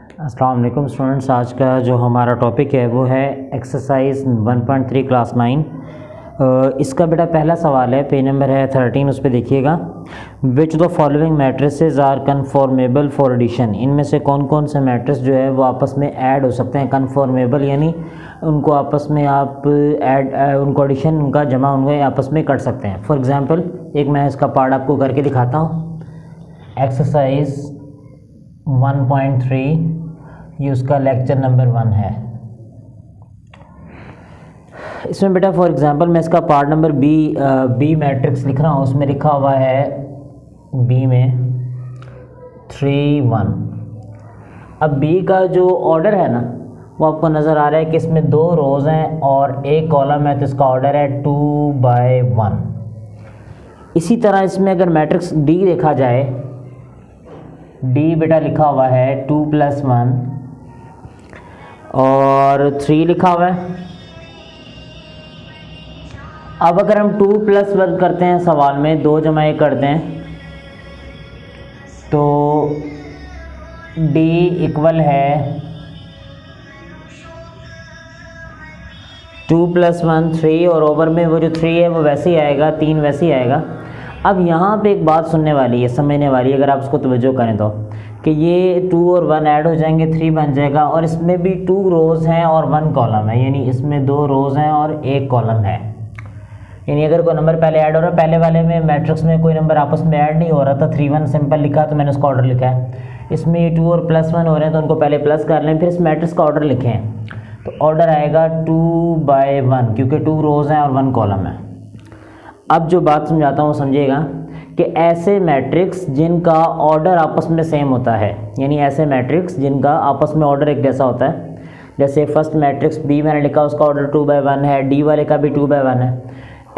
अस्सलाम वालेकुम स्टूडेंट्स। आज का जो हमारा टॉपिक है वो है एक्सरसाइज 1.3 क्लास 9। इसका बेटा पहला सवाल है, पेज नंबर है 13, उस पर देखिएगा। Which the following matrices are conformable for addition. इनमें से कौन कौन से मैट्रिक्स जो है वो आपस में ऐड हो सकते हैं। कन्फॉर्मेबल यानी उनको आपस में आप ऐड उनको एडिशन उनका जमा उनके आपस में कर सकते हैं। फॉर एग्ज़ाम्पल एक मैं इसका पार्ट आपको करके दिखाता हूँ। एक्सरसाइज 1.3 ये उसका लेक्चर नंबर 1 है। इसमें बेटा फॉर एग्जांपल मैं इसका पार्ट नंबर बी मैट्रिक्स लिख रहा हूँ। उसमें लिखा हुआ है बी में 3 1। अब बी का जो ऑर्डर है ना वो आपको नज़र आ रहा है कि इसमें 2 रोज़ हैं और एक कॉलम है, तो इसका ऑर्डर है 2/1। इसी तरह इसमें अगर मैट्रिक्स डी देखा जाए, डी बेटा लिखा हुआ है 2 + 1 और 3 लिखा हुआ है। अब अगर हम 2 + 1 करते हैं, सवाल में 2 × 1 करते हैं, तो D इक्वल है 2 + 1 3 और ओवर में वो जो 3 है वो वैसे ही आएगा, 3 वैसे ही आएगा। अब यहाँ पे एक बात सुनने वाली है, समझने वाली है, अगर आप उसको तवज्जो करें तो, कि ये 2 और 1 ऐड हो जाएंगे, 3 बन जाएगा। और इसमें भी 2 रोज़ हैं और 1 कॉलम है, यानी इसमें 2 रोज़ हैं और 1 कॉलम है। यानी अगर कोई नंबर पहले ऐड हो रहा है, पहले वाले में मैट्रिक्स में कोई नंबर आपस में ऐड नहीं हो रहा था, 3 1 सिंपल लिखा तो मैंने उसका ऑर्डर लिखा है। इसमें ये 2 और +1 हो रहे हैं तो उनको पहले प्लस कर लें, फिर इस मैट्रिक्स का ऑर्डर लिखें, तो ऑर्डर आएगा 2/1, क्योंकि 2 रोज़ हैं और 1 कॉलम है। अब जो बात समझाता हूँ वो समझिएगा कि ऐसे मैट्रिक्स जिनका ऑर्डर आपस में सेम होता है, यानी ऐसे मैट्रिक्स जिनका आपस में ऑर्डर एक जैसा होता है, जैसे फर्स्ट मैट्रिक्स बी मैंने लिखा उसका ऑर्डर 2/1 है, डी वाले का भी 2/1 है।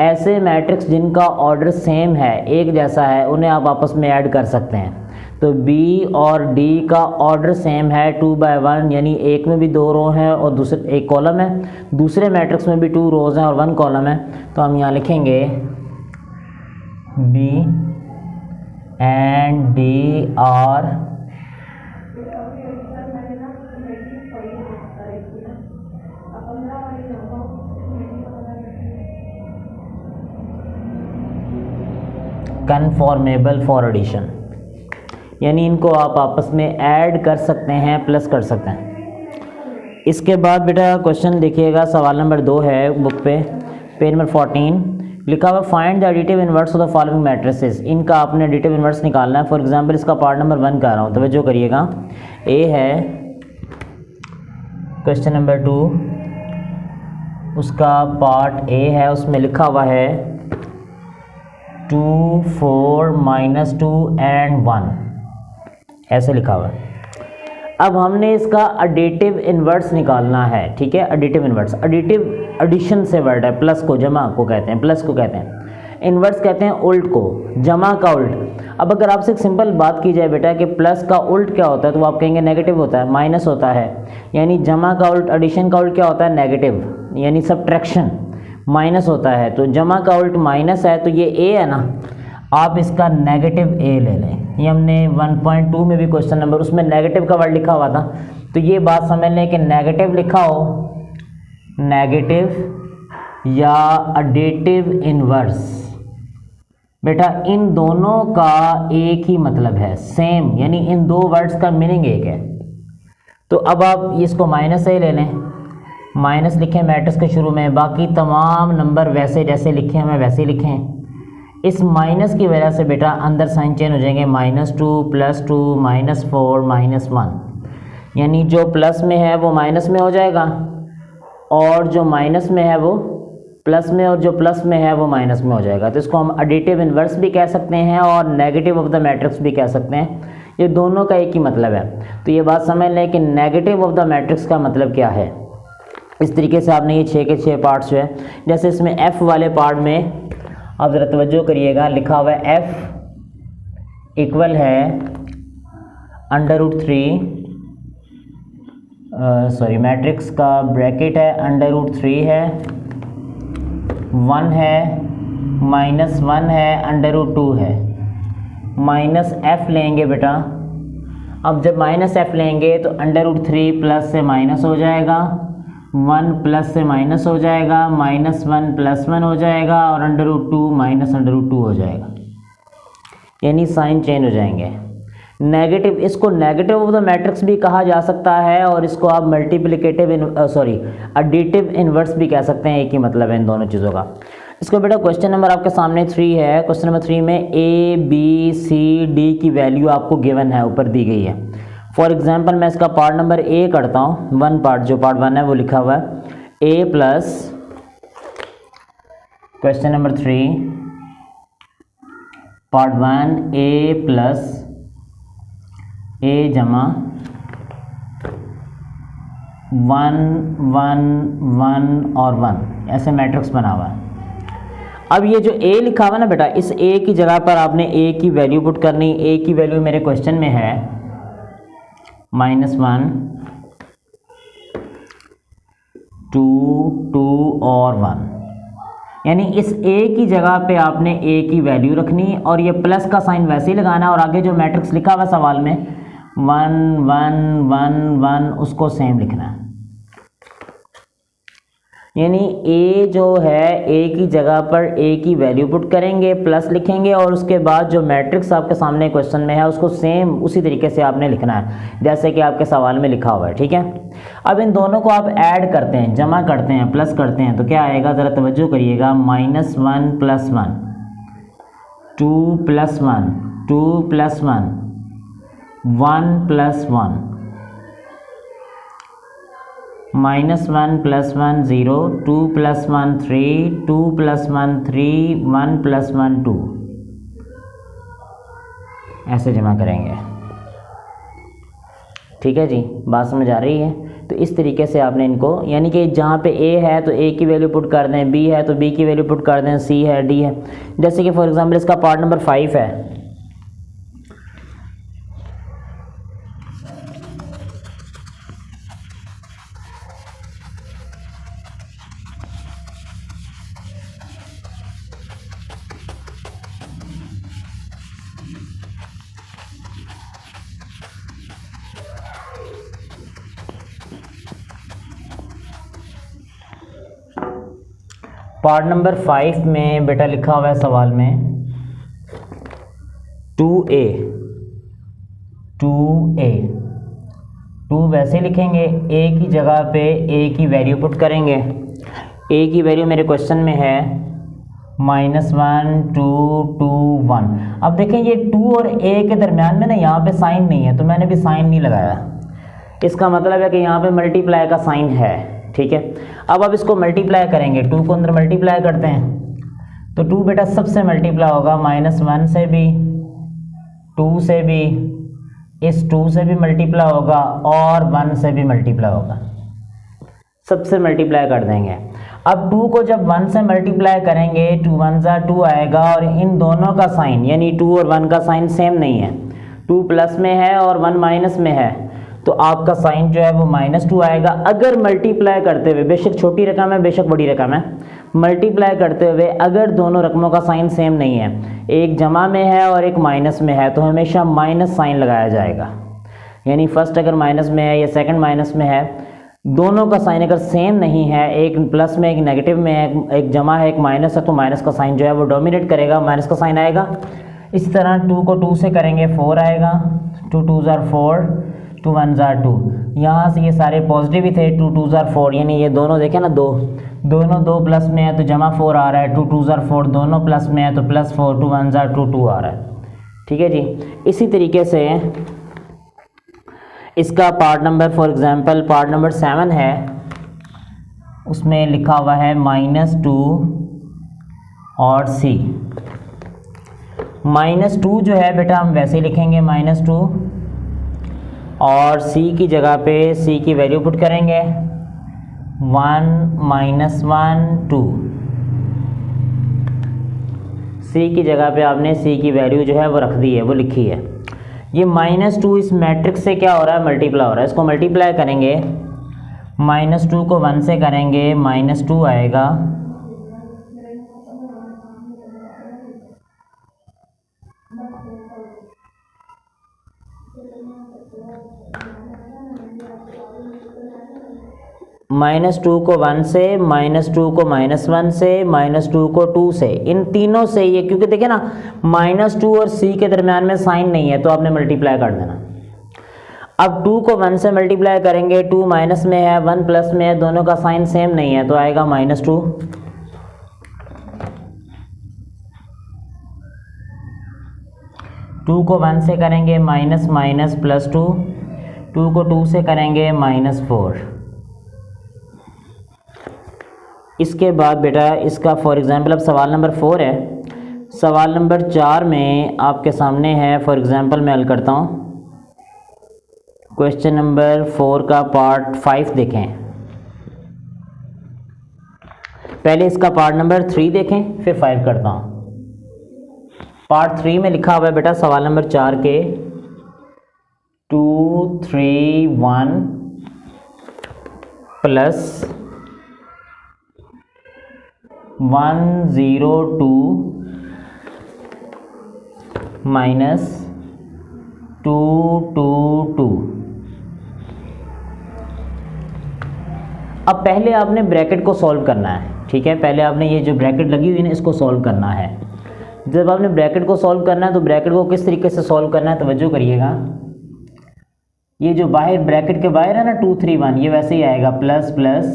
ऐसे मैट्रिक्स जिनका ऑर्डर सेम है, एक जैसा है, उन्हें आप आपस में ऐड कर सकते हैं। तो बी और डी का ऑर्डर सेम है 2/1, यानी एक में भी 2 रो हैं और दूसरे 1 कॉलम है, दूसरे मैट्रिक्स में भी 2 रोज़ हैं और 1 कॉलम है। तो हम यहाँ लिखेंगे B and D are conformable for addition, यानी इनको आप आपस में ऐड कर सकते हैं, प्लस कर सकते हैं। इसके बाद बेटा क्वेश्चन देखिएगा, सवाल नंबर 2 है बुक पे, पेज नंबर 14 लिखा हुआ find the additive inverse of the following matrices. इनका आपने एडिटिव इनवर्स निकालना है। फॉर एग्जांपल इसका पार्ट नंबर 1 कर रहा हूँ, तवज्जो करिएगा। ए है क्वेश्चन नंबर 2, उसका पार्ट ए है, उसमें लिखा हुआ है 2 4 -2 and 1, ऐसे लिखा हुआ है। अब हमने इसका एडिटिव इन्वर्स निकालना है, ठीक है। एडिटिव इन्वर्स, एडिटिव एडिशन से वर्ड है, प्लस को जमा को कहते हैं, प्लस को कहते हैं, इन्वर्स कहते हैं उल्ट को, जमा का उल्ट। अब अगर आपसे एक सिंपल बात की जाए बेटा कि प्लस का उल्ट क्या होता है, तो आप कहेंगे नेगेटिव होता है, माइनस होता है। यानी जमा का उल्ट, एडिशन का उल्ट क्या होता है, नेगेटिव, यानी सब्ट्रैक्शन, माइनस होता है। तो जमा का उल्ट माइनस है, तो ये ए है ना, आप इसका नेगेटिव ए ले लें। ये हमने 1.2 में भी क्वेश्चन नंबर, उसमें नेगेटिव का वर्ड लिखा हुआ था, तो ये बात समझ लें कि नेगेटिव लिखा हो, नेगेटिव या एडिटिव इनवर्स, बेटा इन दोनों का एक ही मतलब है, सेम, यानी इन 2 वर्ड्स का मीनिंग एक है। तो अब आप इसको माइनस से ले लें, माइनस लिखें मैट्रिक्स के शुरू में, बाकी तमाम नंबर वैसे जैसे लिखे हमें वैसे ही लिखें। इस माइनस की वजह से बेटा अंदर साइन चेंज हो जाएंगे, -2 +2 -4 -1, यानी जो प्लस में है वो माइनस में हो जाएगा और जो माइनस में है वो प्लस में, और जो प्लस में है वो माइनस में हो जाएगा। तो इसको हम एडिटिव इन्वर्स भी कह सकते हैं और नेगेटिव ऑफ द मैट्रिक्स भी कह सकते हैं, ये दोनों का एक ही मतलब है। तो ये बात समझ लें कि नेगेटिव ऑफ द मैट्रिक्स का मतलब क्या है। इस तरीके से आपने ये 6 के 6 पार्ट्स जो है, जैसे इसमें एफ वाले पार्ट में आप ज़रा तवज्जो करिएगा, लिखा हुआ है f इक्वल है √3, सॉरी मैट्रिक्स का ब्रैकेट है √3 है, 1 है, -1 है, √2 है, माइनस f लेंगे बेटा अब जब माइनस एफ लेंगे तो अंडर रूट 3 प्लस से माइनस हो जाएगा, 1 प्लस से माइनस हो जाएगा, -1 प्लस 1 हो जाएगा और under root 2 minus under root 2 हो जाएगा, यानी साइन चेंज हो जाएंगे। नेगेटिव, इसको नेगेटिव ऑफ द मैट्रिक्स भी कहा जा सकता है और इसको आप मल्टीप्लिकेटिव एडिटिव इनवर्स भी कह सकते हैं, एक ही मतलब है इन दोनों चीज़ों का। इसको बेटा क्वेश्चन नंबर आपके सामने 3 है। क्वेश्चन नंबर 3 में ए बी सी डी की वैल्यू आपको गिवन है, ऊपर दी गई है। फॉर एग्जांपल मैं इसका पार्ट नंबर ए करता हूँ, वन पार्ट, जो पार्ट 1 है वो लिखा हुआ है ए प्लस क्वेश्चन नंबर 3 पार्ट 1 ए प्लस ए जमा 1 1 1 और 1, ऐसे मैट्रिक्स बना हुआ है। अब ये जो ए लिखा हुआ ना बेटा, इस ए की जगह पर आपने ए की वैल्यू पुट करनी। ए की वैल्यू मेरे क्वेश्चन में है -1 2 2 और 1, यानी इस ए की जगह पे आपने ए की वैल्यू रखनी और ये प्लस का साइन वैसे ही लगाना और आगे जो मैट्रिक्स लिखा हुआ सवाल में 1 1 1 1 उसको सेम लिखना है। यानी ए जो है ए की जगह पर ए की वैल्यू पुट करेंगे, प्लस लिखेंगे और उसके बाद जो मैट्रिक्स आपके सामने क्वेश्चन में है उसको सेम उसी तरीके से आपने लिखना है जैसे कि आपके सवाल में लिखा हुआ है, ठीक है। अब इन दोनों को आप ऐड करते हैं, जमा करते हैं, प्लस करते हैं, तो क्या आएगा ज़रा तवज्जो करिएगा। -1 plus 1 2 plus 1 2 plus 1 1 plus 1 -1 plus 1 0 2 plus 1 3 2 plus 1 3 1 plus 1 2, ऐसे जमा करेंगे, ठीक है जी। बात समझ आ रही है? तो इस तरीके से आपने इनको, यानी कि जहाँ पे ए है तो ए की वैल्यू पुट कर दें, बी है तो बी की वैल्यू पुट कर दें, सी है, डी है। जैसे कि फॉर एग्जांपल इसका पार्ट नंबर 5 है, पार्ट नंबर 5 में बेटा लिखा हुआ है सवाल में 2a 2 वैसे लिखेंगे, a की जगह पे a की वैल्यू पुट करेंगे। a की वैल्यू मेरे क्वेश्चन में है -1 2 2 1। अब देखें ये 2 और a के दरमियान में ना यहाँ पे साइन नहीं है, तो मैंने भी साइन नहीं लगाया। इसका मतलब है कि यहाँ पे मल्टीप्लाई का साइन है, ठीक है। अब इसको मल्टीप्लाई करेंगे, 2 को अंदर मल्टीप्लाई करते हैं तो 2 बेटा सबसे मल्टीप्लाई होगा, -1 से भी, 2 से भी, इस 2 से भी मल्टीप्लाई होगा और 1 से भी मल्टीप्लाई होगा, सबसे मल्टीप्लाई कर देंगे। अब 2 को जब 1 से मल्टीप्लाई करेंगे 2 1 ज़ा 2 आएगा और इन दोनों का साइन यानी 2 और 1 का साइन सेम नहीं है, 2 प्लस में है और 1 माइनस में है, तो आपका साइन जो है वो -2 आएगा। अगर मल्टीप्लाई करते हुए, बेशक छोटी रकम है बेशक बड़ी रकम है, मल्टीप्लाई करते हुए अगर दोनों रकमों का साइन सेम नहीं है, एक जमा में है और एक माइनस में है, तो हमेशा माइनस साइन लगाया जाएगा। यानी फर्स्ट अगर माइनस में है या सेकंड माइनस में है, दोनों का साइन अगर सेम नहीं है, एक प्लस में एक नेगेटिव में है, एक जमा है एक माइनस है, तो माइनस का साइन जो है वो डोमिनेट करेगा, माइनस का साइन आएगा। इस तरह 2 को 2 से करेंगे 4 आएगा, 2 2 ज़ा 4 2 1 ज़ा 2। यहाँ से ये सारे पॉजिटिव ही थे, 2 2 ज़ा 4, यानी ये दोनों देखें ना, दोनों 2 प्लस में है तो जमा 4 आ रहा है, 2 2 ज़ा 4 दोनों प्लस में है तो +4, 2 1 ज़ा 2 2 आ रहा है, ठीक है जी। इसी तरीके से इसका part number, for example part number 7 है, उसमें लिखा हुआ है -2 और c। -2 जो है बेटा हम वैसे ही लिखेंगे -2 और c की जगह पे c की वैल्यू पुट करेंगे 1 -1 2। c की जगह पे आपने c की वैल्यू जो है वो रख दी है, वो लिखी है। ये -2 इस मैट्रिक्स से क्या हो रहा है, मल्टीप्लाई हो रहा है। इसको मल्टीप्लाई करेंगे, -2 को 1 से करेंगे -2 आएगा, -2 को 1 से, -2 को -1 से, -2 को 2 से, इन तीनों से ये, क्योंकि देखिए ना -2 और c के दरमियान में साइन नहीं है तो आपने मल्टीप्लाई कर देना। अब 2 को 1 से मल्टीप्लाई करेंगे, 2 माइनस में है 1 प्लस में है, दोनों का साइन सेम नहीं है तो आएगा -2। 2 को 1 से करेंगे माइनस माइनस +2, 2 को 2 से करेंगे -4। इसके बाद बेटा इसका फॉर एग्ज़ाम्पल अब सवाल नंबर 4 है। सवाल नंबर 4 में आपके सामने है, फॉर एग्ज़ाम्पल मैं हल करता हूँ। क्वेश्चन नंबर 4 का पार्ट 5 देखें। पहले इसका पार्ट नंबर 3 देखें, फिर 5 करता हूँ। पार्ट 3 में लिखा हुआ है बेटा सवाल नंबर 4 के 2 3 1 प्लस 1 0 2 माइनस 2 2 2। अब पहले आपने ब्रैकेट को सॉल्व करना है, ठीक है। पहले आपने ये जो ब्रैकेट लगी हुई है ना इसको सॉल्व करना है। जब आपने ब्रैकेट को सॉल्व करना है तो ब्रैकेट को किस तरीके से सॉल्व करना है तवज्जो करिएगा। ये जो बाहर ब्रैकेट के बाहर है ना 2 3 1, ये वैसे ही आएगा प्लस प्लस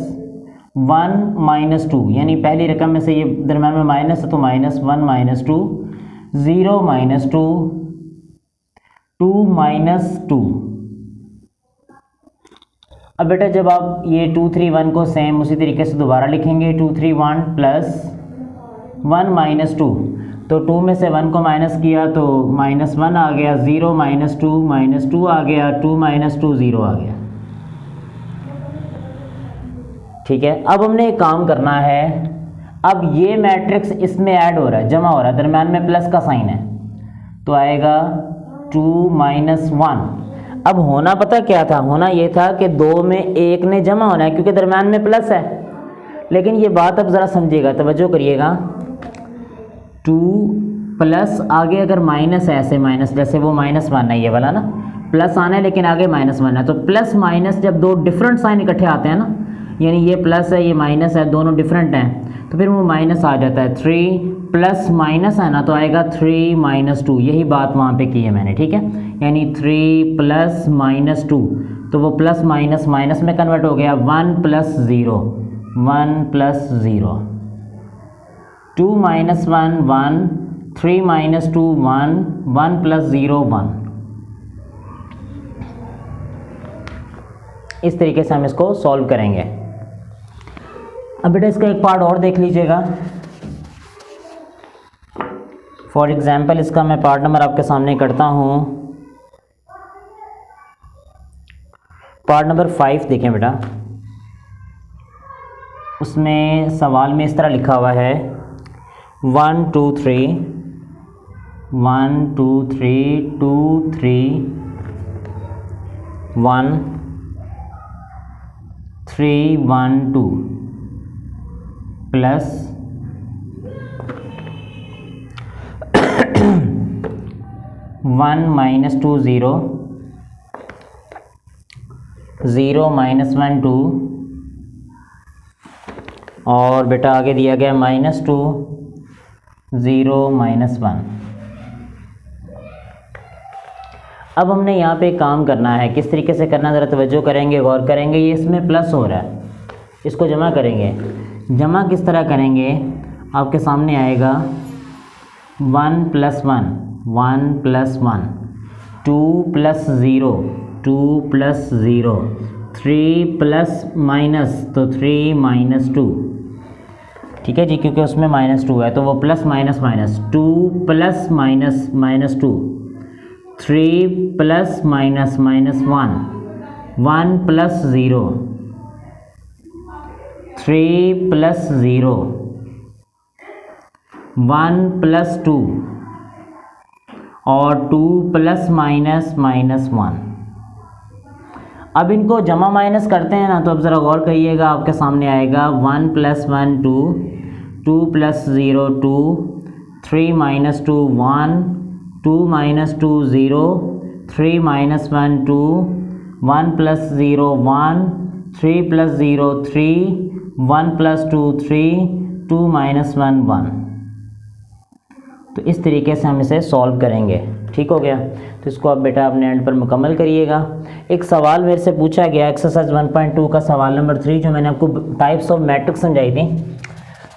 1 -2, यानी पहली रकम में से ये दरम्यान में माइनस है तो -1 -2 0 -2 2 -2। अब बेटा जब आप ये 2 3 1 को सेम उसी तरीके से दोबारा लिखेंगे 2 3 1 प्लस 1 -2, तो 2 में से 1 को माइनस किया तो -1 आ गया, 0 -2 आ गया, 2 -2 0 आ गया, ठीक है। अब हमने एक काम करना है, अब ये मैट्रिक्स इसमें ऐड हो रहा है, जमा हो रहा है, दरम्यान में प्लस का साइन है तो आएगा 2 -1। अब होना पता क्या था, होना ये था कि 2 में 1 ने जमा होना है क्योंकि दरम्यान में प्लस है। लेकिन ये बात अब ज़रा समझिएगा, तवज्जो करिएगा। 2 प्लस आगे अगर माइनस है, ऐसे माइनस जैसे वो -1 है ये वाला ना, प्लस आना है लेकिन आगे -1 है, तो प्लस माइनस जब दो डिफरेंट साइन इकट्ठे आते हैं ना, यानी ये प्लस है ये माइनस है, दोनों डिफरेंट हैं तो फिर वो माइनस आ जाता है। 3 प्लस माइनस है ना तो आएगा 3 -2, यही बात वहाँ पे की है मैंने, ठीक है। यानी 3 प्लस -2, तो वो प्लस माइनस माइनस में कन्वर्ट हो गया, 1 + 0 1 + 0, 2 - 1 1, 3 - 2 1, 1 + 0 1। इस तरीके से हम इसको सॉल्व करेंगे। अब बेटा इसका एक पार्ट और देख लीजिएगा। फॉर एग्जाम्पल इसका मैं पार्ट नंबर आपके सामने करता हूँ। पार्ट नंबर 5 देखें बेटा, उसमें सवाल में इस तरह लिखा हुआ है 1 2 3 1 2 3 2 3 1 3 1 2 प्लस 1 - 2 0 0 - 1 2, और बेटा आगे दिया गया -2 0 -1। अब हमने यहाँ पे काम करना है, किस तरीके से करना है ज़रा तवज्जो करेंगे, गौर करेंगे। ये इसमें प्लस हो रहा है, इसको जमा करेंगे। जमा किस तरह करेंगे, आपके सामने आएगा 1 + 1 1 + 1, 2 + 0 2 + 0, 3 प्लस माइनस तो 3 - 2, ठीक है जी, क्योंकि उसमें -2 है तो वो plus minus minus, 2 plus minus -2, 3 plus minus -1, 1 + 0, 3 + 0, 1 + 2 और 2 प्लस माइनस -1। अब इनको जमा माइनस करते हैं ना, तो अब ज़रा गौर करिएगा, आपके सामने आएगा 1 + 1 2, 2 + 0 2, 3 - 2 1, 2 - 2 0, 3 - 1 2, 1 + 0 1, 3 प्लस 0 3, 1 प्लस 2 3, 2 माइनस 1 1। तो इस तरीके से हम इसे सॉल्व करेंगे। ठीक हो गया। तो इसको आप बेटा अपने एंड पर मुकम्मल करिएगा। एक सवाल मेरे से पूछा गया एक्सरसाइज 1.2 का सवाल नंबर 3, जो मैंने आपको टाइप्स ऑफ मैट्रिक्स समझाई थी,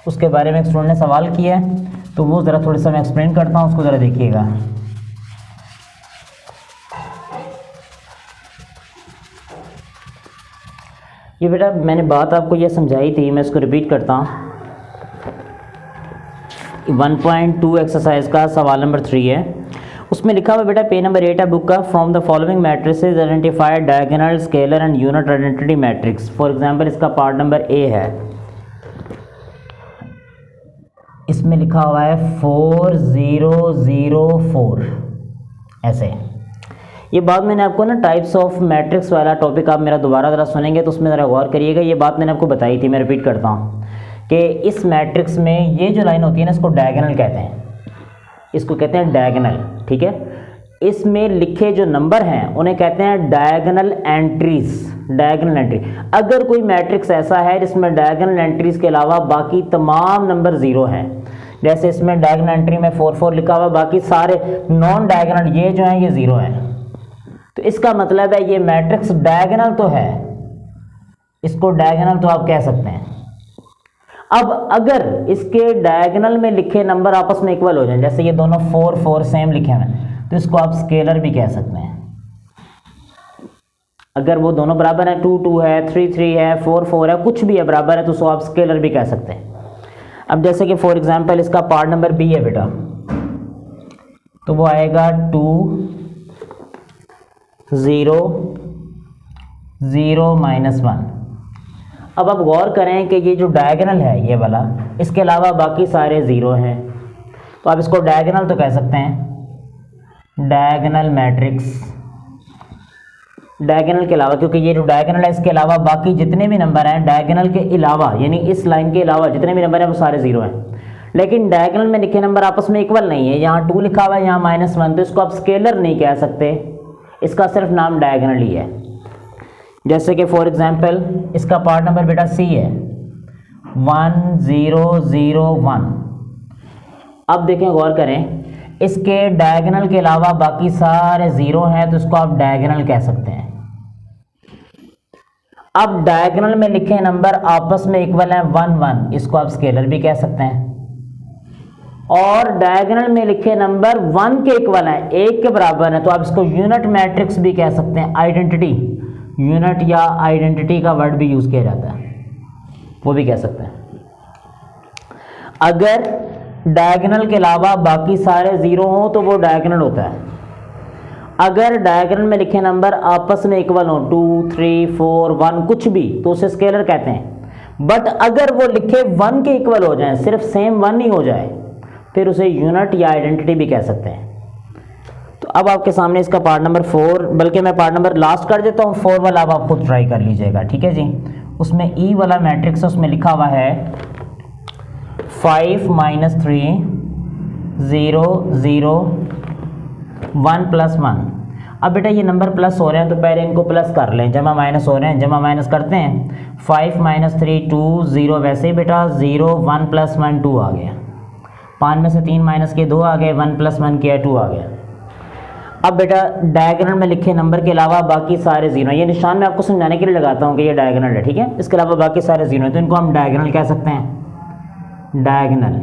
उसके बारे में एक स्टूडेंट ने सवाल किया है, तो वो ज़रा थोड़ा सा मैं एक्सप्लेन करता हूँ, उसको ज़रा देखिएगा। ये बेटा मैंने बात आपको ये समझाई थी, मैं इसको रिपीट करता हूँ। 1.2 एक्सरसाइज का सवाल नंबर 3 है। उसमें लिखा हुआ बेटा पेज नंबर 8 है बुक का, from the following matrices identify diagonal, scalar and unit identity matrix. For example इसका पार्ट नंबर ए है, इसमें लिखा हुआ है 4 0 0 4 ऐसे। ये बात मैंने आपको ना टाइप्स ऑफ मैट्रिक्स वाला टॉपिक आप मेरा दोबारा ज़रा सुनेंगे तो उसमें ज़रा गौर करिएगा। ये बात मैंने आपको बताई थी, मैं रिपीट करता हूँ कि इस मैट्रिक्स में ये जो लाइन होती है ना, इसको डायगोनल कहते हैं, इसको कहते हैं डायगोनल। ठीक है। इसमें लिखे जो नंबर हैं उन्हें कहते हैं डायगोनल एंट्रीज। डायगोनल एंट्री, अगर कोई मैट्रिक्स ऐसा है जिसमें डायगोनल एंट्रीज के अलावा बाकी तमाम नंबर ज़ीरो हैं, जैसे इसमें डायगोनल एंट्री में 4 4 लिखा हुआ, बाकी सारे नॉन डायगोनल ये जो हैं ये ज़ीरो हैं, तो इसका मतलब है ये मैट्रिक्स डायगोनल तो है, इसको डायगोनल तो आप कह सकते हैं। अब अगर इसके डायगोनल में लिखे नंबर आपस में इक्वल हो जाएं, जैसे ये दोनों 4 4 सेम लिखे हैं, तो इसको आप स्केलर भी कह सकते हैं। अगर वो दोनों बराबर हैं, 2 2 है, 3 3 है, 4 4 है, कुछ भी है बराबर है, तो उसको आप स्केलर भी कह सकते हैं। अब जैसे कि फॉर एग्जांपल इसका पार्ट नंबर बी है बेटा, तो वो आएगा 2 0 0 माइनस 1। अब आप गौर करें कि ये जो डायगोनल है ये वाला, इसके अलावा बाकी सारे ज़ीरो हैं, तो आप इसको डायगोनल तो कह सकते हैं, डायगोनल मैट्रिक्स। डायगोनल के अलावा, क्योंकि ये जो डायगोनल है इसके अलावा बाकी जितने भी नंबर हैं डायगोनल के अलावा, यानी इस लाइन के अलावा जितने भी नंबर हैं वो सारे ज़ीरो हैं। लेकिन डायगोनल में लिखे नंबर आपस में इक्वल नहीं है, यहाँ 2 लिखा हुआ है, यहाँ -1, तो इसको आप स्केलर नहीं कह सकते, इसका सिर्फ नाम डायगोनल ही है। जैसे कि फॉर एग्जांपल इसका पार्ट नंबर बेटा सी है 1 0 0 1। अब देखें, गौर करें, इसके डायगोनल के अलावा बाकी सारे ज़ीरो हैं, तो इसको आप डायगोनल कह सकते हैं। अब डायगोनल में लिखे नंबर आपस में इक्वल हैं 1 1, इसको आप स्केलर भी कह सकते हैं। और डायगोनल में लिखे नंबर 1 के इक्वल हैं, 1 के बराबर है, तो आप इसको यूनिट मैट्रिक्स भी कह सकते हैं। आइडेंटिटी, यूनिट या आइडेंटिटी का वर्ड भी यूज किया जाता है, वो भी कह सकते हैं। अगर डायगोनल के अलावा बाकी सारे ज़ीरो हों तो वो डायगोनल होता है। अगर डायगोनल में लिखे नंबर आपस में इक्वल हों 2 3 4 1 कुछ भी, तो उसे स्केलर कहते हैं। बट अगर वो लिखे 1 के इक्वल हो जाएं, सिर्फ सेम 1 ही हो जाए, फिर उसे यूनिट या आइडेंटिटी भी कह सकते हैं। तो अब आपके सामने इसका पार्ट नंबर 4, बल्कि मैं पार्ट नंबर लास्ट कर देता हूँ, 4 वाला अब आप खुद ट्राई कर लीजिएगा। ठीक है जी। उसमें ई वाला मैट्रिक्स है, उसमें लिखा हुआ है 5 -3 0 0 1 + 1। अब बेटा ये नंबर प्लस हो रहे हैं तो पहले इनको प्लस कर लें, जमा माइनस हो रहे हैं, जमा माइनस करते हैं। 5 - 3 2 0, वैसे ही बेटा 0 1 + 1 2 आ गया। 5 में से 3 माइनस के 2 आ गए, 1 + 1 किया 2 आ गया। अब बेटा डायगोनल में लिखे नंबर के अलावा बाकी सारे जीरो, ये निशान मैं आपको समझाने के लिए लगाता हूँ कि ये डायगोनल है, ठीक है। इसके अलावा बाकी सारे जीरो हैं तो इनको हम डायगोनल कह सकते हैं, डायगोनल।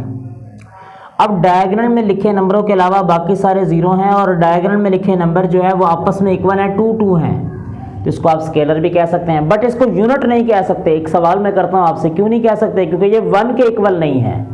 अब डायगोनल में लिखे नंबरों के अलावा बाकी सारे जीरो हैं और डायगोनल में लिखे नंबर जो है वो आपस में इक्वल है, 2 2 हैं, तो इसको आप स्केलर भी कह सकते हैं। बट इसको यूनिट नहीं कह सकते। एक सवाल मैं करता हूँ आपसे, क्यों नहीं कह सकते? क्योंकि ये 1 के इक्वल नहीं है।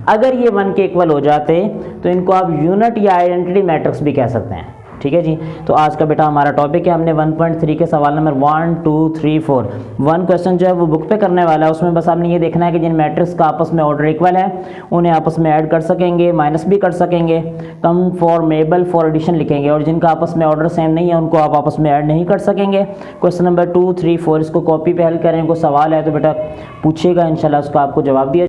अगर ये 1 के इक्वल हो जाते तो इनको आप यूनिट या आइडेंटिटी मैट्रिक्स भी कह सकते हैं, ठीक है जी। तो आज का बेटा हमारा टॉपिक है, हमने 1.3 के सवाल नंबर 1 2 3 4 1 क्वेश्चन जो है वो बुक पे करने वाला है। उसमें बस आपने ये देखना है कि जिन मैट्रिक्स का आपस में ऑर्डर इक्वल है उन्हें आपस में ऐड कर सकेंगे, माइनस भी कर सकेंगे, कन्फॉर्मेबल फॉर एडिशन लिखेंगे, और जिनका आपस में ऑर्डर सेम नहीं है उनको आप आपस में ऐड नहीं कर सकेंगे। क्वेश्चन नंबर 2 3 4 इसको कॉपी पे हल करें। कोई सवाल है तो बेटा पूछिएगा, इंशाल्लाह उसका आपको जवाब दिया